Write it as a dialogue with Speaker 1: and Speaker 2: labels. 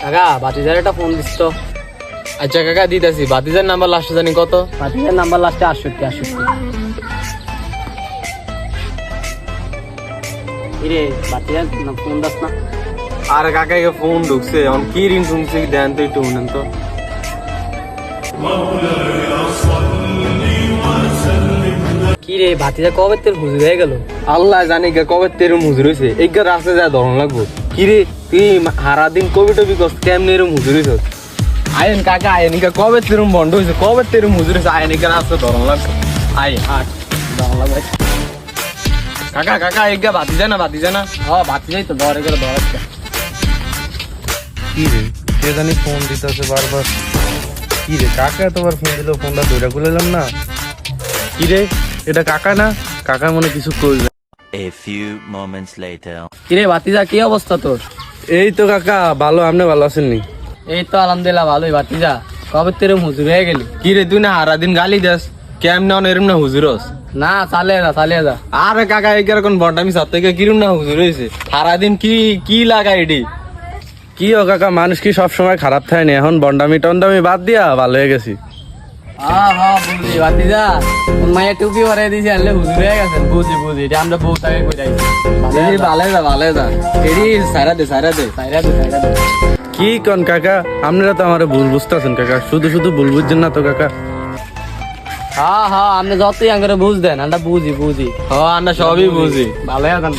Speaker 1: কাকা বাতিজার একটা phone this তো।
Speaker 2: আচ্ছা কাকা দিতেছি। বাতিজার নাম্বার লাস্টে জানি কত?
Speaker 1: বাতিজার নাম্বার লাস্টে 68। কিরে বাতিজার ফোন দাস না।
Speaker 2: আর কাকা ফোন ঢুকছে, কি রিং শুনছি দেন তো একটু শুনেন তো।
Speaker 1: কিরে বাতিজা কবে তোর হুজুর হয়ে গেল?
Speaker 2: আল্লাহ জানি কবে তেরম হুজুর হয়েছে, এই রাস্তা যা ধরন লাগবো। কিরে তুই হারা দিন কবি টবি করছ, কেমনি এরম হুজুর হয়েছ? আয়েন কাকা আয়েন, কবে তেরম বন্ধ হয়েছে, কবে তেরম হুজুর হয়েছে, আয়েন রাস্তা ধরন লাগবো। আয়
Speaker 1: আট ধরন লাগবে।
Speaker 2: কাকা কাকা বাতি যায় না, বাতি যায় না।
Speaker 1: বাতিজাই তো ধরে গেলে ধরাচ্ছে।
Speaker 3: কি রে কে জানি ফোন দিতেছে বারবার। কি রে কাকা এতবার ফোন দিল, ফোনটা দইরা খুলেলাম না। কি রে এটা কাকা না? কাকা মনে কিছু করবে।
Speaker 4: A few moments later.
Speaker 1: কিরে বাতিজা কি অবস্থা তোর?
Speaker 3: এই তো কাকা ভালো, আপনি ভালো আছেন নি?
Speaker 1: এই তো আলহামদুলিল্লাহ ভালোই। বাতিজা কবে তোর হুজুর হয়ে গেলি?
Speaker 2: কিরে তুই না হারা দিন গালি দেস, কেমন এরম না হুজুর হস?
Speaker 1: না চালিয়ে যা।
Speaker 2: আরে কাকা কোন বন্ডামি সাথ থেকে কিরম না হুজুর হয়েছে, সারাদিন কি লাগাই এটি।
Speaker 3: কি ও কাকা, মানুষ কি সব সময় খারাপ থাকে না? এখন বন্ডামি টন্ডামি বাদ দিয়া ভালো হয়ে গেছি।
Speaker 1: বুঝি বাতিজা কোন মাইয়া টুপি পরে দিয়েছি আনলে হুজুর হয়ে গেছেন। বুঝি এটা আমরা বউ তাকে কইরাইছি।
Speaker 2: ভালো যা এটি সারা দে
Speaker 1: সাইরা দে।
Speaker 3: কি কন কাকা, আপনারা তো আমার ভুল বুঝতেছেন কাকা, শুধু শুধু ভুল বুঝছেন না তো কাকা।
Speaker 1: আপনি যতই আঙ্গরে বুঝ দেন আমরা বুঝি।
Speaker 2: আমরা সবই বুঝি।
Speaker 1: ভালো আছেন।